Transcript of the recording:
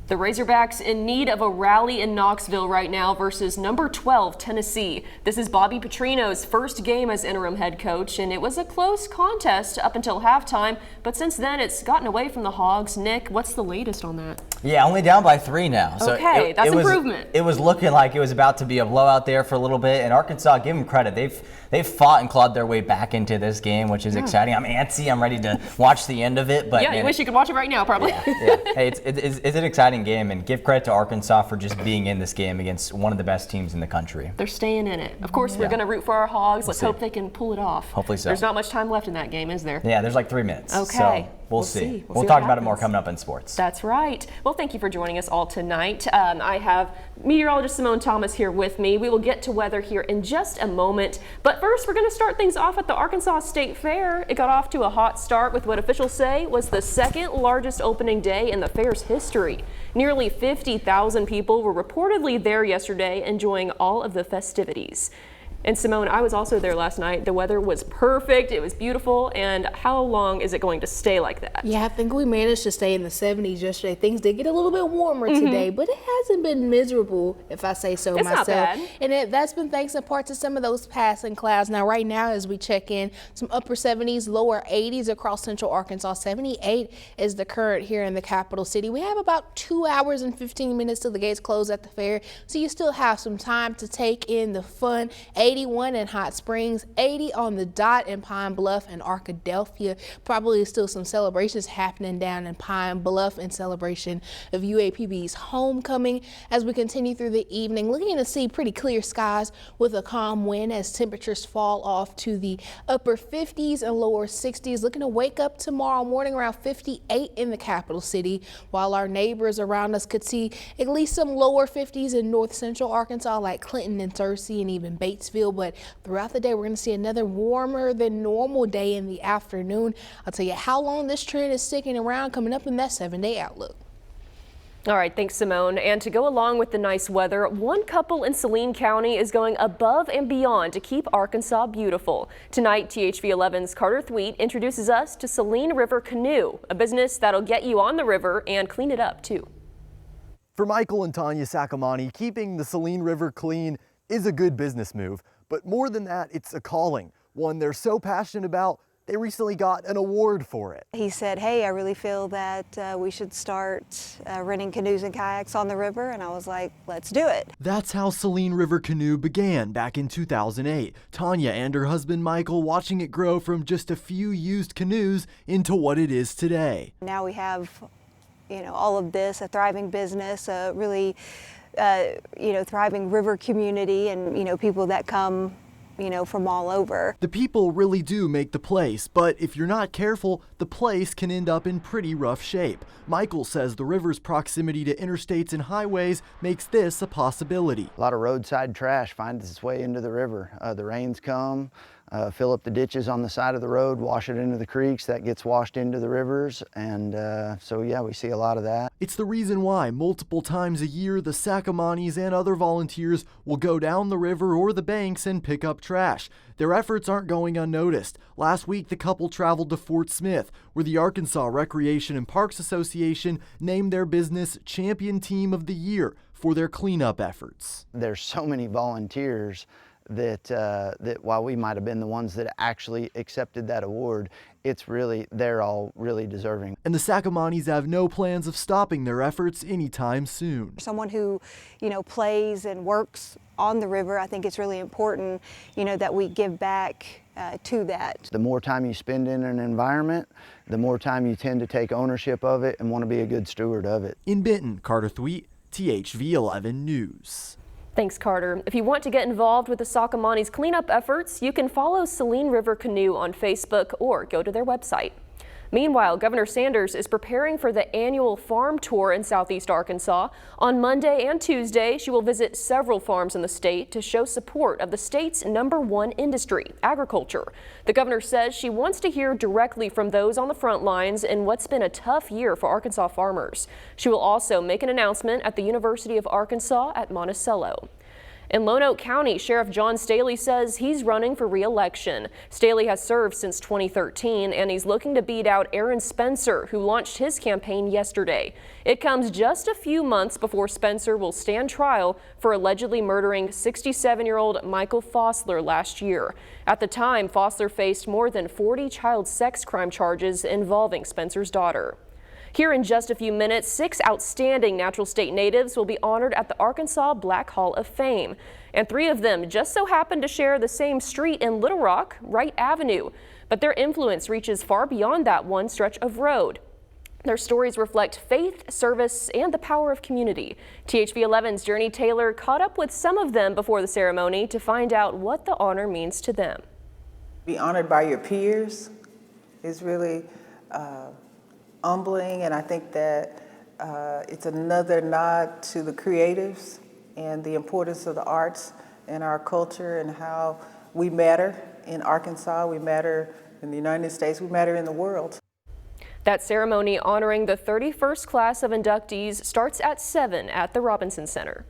The Razorbacks in need of a rally in Knoxville right now versus number 12 Tennessee. This is Bobby Petrino's first game as interim head coach, and it was a close contest up until halftime, but since then it's gotten away from the Hogs. Nick, what's the latest on that? Yeah, only down by 3 now. So okay, that's improvement. It was looking like it was about to be a blowout there for a little bit, and Arkansas, give them credit. They've fought and clawed their way back into this game, which is exciting. I'm antsy. I'm ready to watch the end of it. But yeah, you wish you could watch it right now, probably. Yeah. Hey, it's an exciting game, and give credit to Arkansas for just being in this game against one of the best teams in the country. They're staying in it. Of course, we're going to root for our Hogs. Let's hope they can pull it off. Hopefully so. There's not much time left in that game, is there? Yeah, there's like 3 minutes. Okay. So we'll see. We'll talk about it more coming up in sports. That's right. Well, thank you for joining us all tonight. I have meteorologist Simone Thomas here with me. We will get to weather here in just a moment. But first, we're going to start things off at the Arkansas State Fair. It got off to a hot start with what officials say was the second largest opening day in the fair's history. Nearly 50,000 people were reportedly there yesterday enjoying all of the festivities. And Simone, I was also there last night. The weather was perfect. It was beautiful. And how long is it going to stay like that? Yeah, I think we managed to stay in the 70s yesterday. Things did get a little bit warmer today, but it hasn't been miserable, if I say so myself. Not bad. And that's been thanks in part to some of those passing clouds. Now, right now, as we check in, some upper 70s, lower 80s across central Arkansas. 78 is the current here in the capital city. We have about 2 hours and 15 minutes till the gates close at the fair, so you still have some time to take in the fun. 81 in Hot Springs, 80 on the dot in Pine Bluff and Arkadelphia. Probably still some celebrations happening down in Pine Bluff in celebration of UAPB's homecoming. As we continue through the evening, looking to see pretty clear skies with a calm wind as temperatures fall off to the upper 50s and lower 60s. Looking to wake up tomorrow morning around 58 in the capital city, while our neighbors around us could see at least some lower 50s in north central Arkansas like Clinton and Searcy and even Batesville. But throughout the day, we're going to see another warmer than normal day in the afternoon. I'll tell you how long this trend is sticking around coming up in that 7-day outlook. All right, thanks, Simone. And to go along with the nice weather, one couple in Saline County is going above and beyond to keep Arkansas beautiful. Tonight, THV 11's Carter Thweet introduces us to Saline River Canoe, a business that'll get you on the river and clean it up, too. For Michael and Tanya Sacamani, keeping the Saline River clean is a good business move, but more than that, it's a calling, one they're so passionate about, they recently got an award for it. He said, hey, I really feel that we should start renting canoes and kayaks on the river, and I was like, let's do it. That's how Saline River Canoe began back in 2008. Tanya and her husband Michael watching it grow from just a few used canoes into what it is today. Now we have, all of this, a thriving business, a really thriving river community and, people that come, from all over. The people really do make the place, but if you're not careful, the place can end up in pretty rough shape. Michael says the river's proximity to interstates and highways makes this a possibility. A lot of roadside trash finds its way into the river. The rains come, fill up the ditches on the side of the road, wash it into the creeks, that gets washed into the rivers, and so yeah, we see a lot of that. It's the reason why multiple times a year the Sacamanis and other volunteers will go down the river or the banks and pick up trash. Their efforts aren't going unnoticed. Last week the couple traveled to Fort Smith, where the Arkansas Recreation and Parks Association named their business Champion Team of the Year for their cleanup efforts. There's so many volunteers that while we might have been the ones that actually accepted that award, they're all really deserving. And the Sacamanis have no plans of stopping their efforts anytime soon. Someone who, plays and works on the river, I think it's really important, that we give back to that. The more time you spend in an environment, the more time you tend to take ownership of it and want to be a good steward of it. In Benton, Carter Thweet, THV 11 News. Thanks, Carter. If you want to get involved with the Sacamani's cleanup efforts, you can follow Saline River Canoe on Facebook or go to their website. Meanwhile, Governor Sanders is preparing for the annual farm tour in southeast Arkansas. On Monday and Tuesday, she will visit several farms in the state to show support of the state's #1 industry, agriculture. The governor says she wants to hear directly from those on the front lines in what's been a tough year for Arkansas farmers. She will also make an announcement at the University of Arkansas at Monticello. In Lonoke County, Sheriff John Staley says he's running for re-election. Staley has served since 2013, and he's looking to beat out Aaron Spencer, who launched his campaign yesterday. It comes just a few months before Spencer will stand trial for allegedly murdering 67-year-old Michael Fossler last year. At the time, Fossler faced more than 40 child sex crime charges involving Spencer's daughter. Here in just a few minutes, 6 outstanding natural state natives will be honored at the Arkansas Black Hall of Fame. And 3 of them just so happen to share the same street in Little Rock, Wright Avenue. But their influence reaches far beyond that one stretch of road. Their stories reflect faith, service, and the power of community. THV 11's Journey Taylor caught up with some of them before the ceremony to find out what the honor means to them. Be honored by your peers is really humbling, and I think that it's another nod to the creatives and the importance of the arts in our culture and how we matter in Arkansas, we matter in the United States, we matter in the world. That ceremony honoring the 31st class of inductees starts at 7 at the Robinson Center.